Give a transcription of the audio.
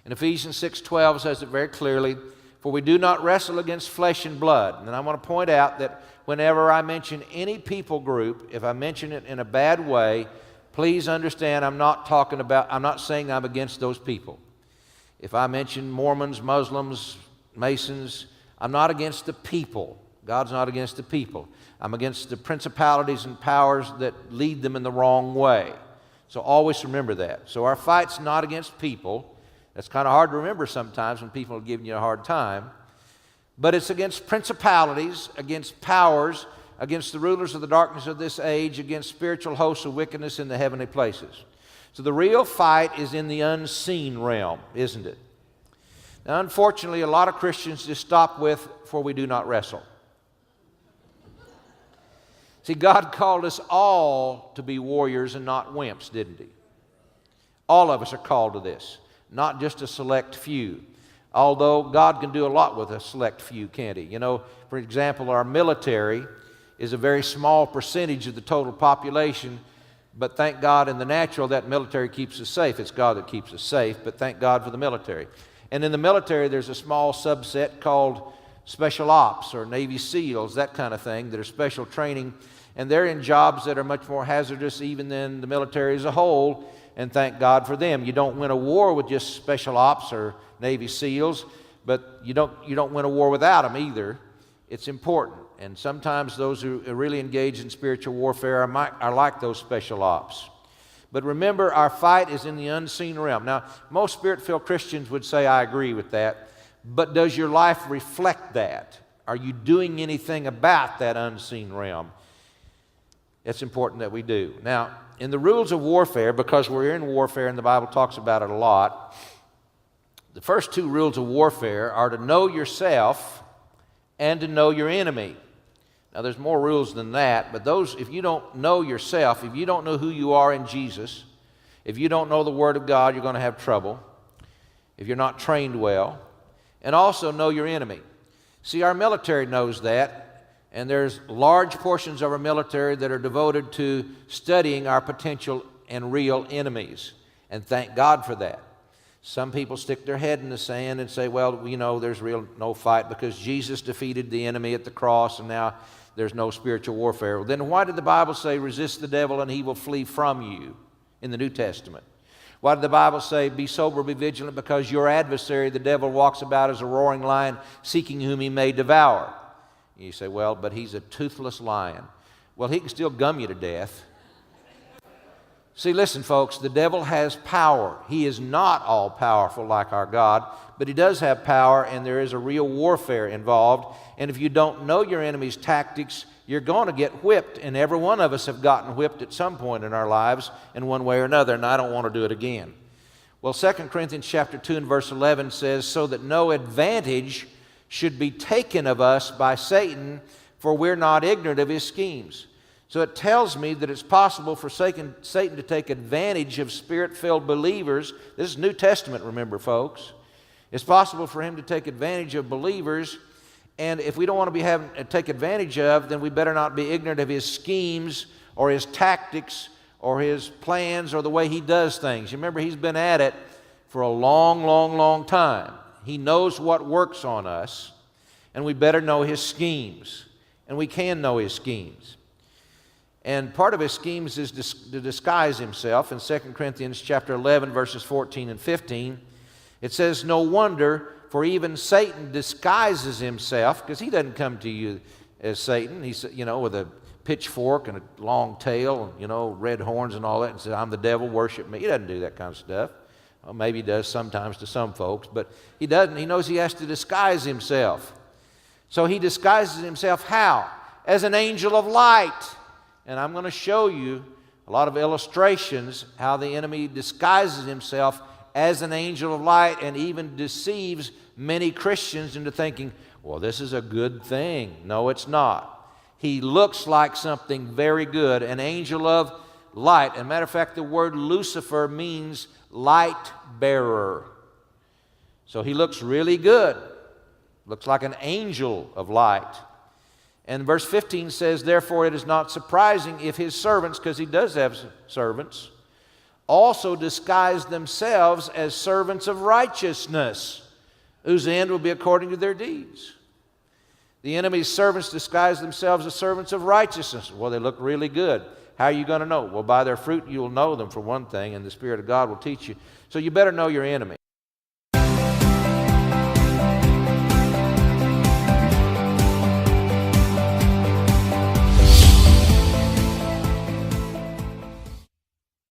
And Ephesians 6:12 says it very clearly, for we do not wrestle against flesh and blood. And I want to point out that whenever I mention any people group, if I mention it in a bad way, please understand I'm not saying I'm against those people. If I mention Mormons, Muslims, Masons, I'm not against the people. God's not against the people. I'm against the principalities and powers that lead them in the wrong way. So always remember that. So our fight's not against people. That's kind of hard to remember sometimes when people are giving you a hard time. But it's against principalities, against powers, against the rulers of the darkness of this age, against spiritual hosts of wickedness in the heavenly places. So the real fight is in the unseen realm, isn't it? Now, unfortunately, a lot of Christians just stop with, for we do not wrestle. See, God called us all to be warriors and not wimps, didn't He? All of us are called to this, not just a select few. Although God can do a lot with a select few, can't He? You know, for example, our military is a very small percentage of the total population, but thank God in the natural that military keeps us safe. It's God that keeps us safe, but thank God for the military. And in the military, there's a small subset called Special Ops or Navy SEALs, that kind of thing, that are special training. And they're in jobs that are much more hazardous even than the military as a whole, and thank God for them. You don't win a war with just Special Ops or Navy SEALs, but you don't win a war without them either. It's important. And sometimes those who are really engaged in spiritual warfare are like those Special Ops. But remember, our fight is in the unseen realm. Now, most Spirit-filled Christians would say, I agree with that. But does your life reflect that? Are you doing anything about that unseen realm? It's important that we do. Now, in the rules of warfare, because we're in warfare and the Bible talks about it a lot, the first two rules of warfare are to know yourself and to know your enemy. Now, there's more rules than that, but those, if you don't know yourself, if you don't know who you are in Jesus, if you don't know the Word of God, you're going to have trouble if you're not trained well. And also know your enemy. See, our military knows that. And there's large portions of our military that are devoted to studying our potential and real enemies. And thank God for that. Some people stick their head in the sand and say, well, you know, there's no fight because Jesus defeated the enemy at the cross and now there's no spiritual warfare. Well, then why did the Bible say resist the devil and he will flee from you in the New Testament? Why did the Bible say be sober, be vigilant, because your adversary, the devil, walks about as a roaring lion seeking whom he may devour? You say, well, but he's a toothless lion. Well, he can still gum you to death. See, listen, folks, the devil has power. He is not all-powerful like our God, but he does have power, and there is a real warfare involved. And if you don't know your enemy's tactics, you're going to get whipped, and every one of us have gotten whipped at some point in our lives in one way or another, and I don't want to do it again. Well, 2 Corinthians chapter 2 and verse 11 says, so that no advantage should be taken of us by Satan, for we're not ignorant of his schemes. So it tells me that it's possible for Satan to take advantage of Spirit-filled believers. This is New Testament, remember, folks. It's possible for him to take advantage of believers, and if we don't want to be take advantage of, then we better not be ignorant of his schemes or his tactics or his plans or the way he does things. You remember, he's been at it for a long, long, long time. He knows what works on us, and we better know his schemes, and we can know his schemes. And part of his schemes is to disguise himself. In 2 Corinthians chapter 11, verses 14 and 15, it says, no wonder, for even Satan disguises himself, because he doesn't come to you as Satan. He's, you know, with a pitchfork and a long tail, and, you know, red horns and all that, and says, I'm the devil, worship me. He doesn't do that kind of stuff. Well, maybe he does sometimes to some folks, but he doesn't. He knows he has to disguise himself. So he disguises himself how? As an angel of light. And I'm going to show you a lot of illustrations how the enemy disguises himself as an angel of light and even deceives many Christians into thinking, well, this is a good thing. No, it's not. He looks like something very good, an angel of light. As a matter of fact, the word Lucifer means light bearer. So he looks really good. Looks like an angel of light. And verse 15 says, therefore it is not surprising if his servants, because he does have servants, also disguise themselves as servants of righteousness, whose end will be according to their deeds. The enemy's servants disguise themselves as servants of righteousness. Well, they look really good. How are you going to know? Well, by their fruit you'll know them, for one thing, and the Spirit of God will teach you. So you better know your enemy.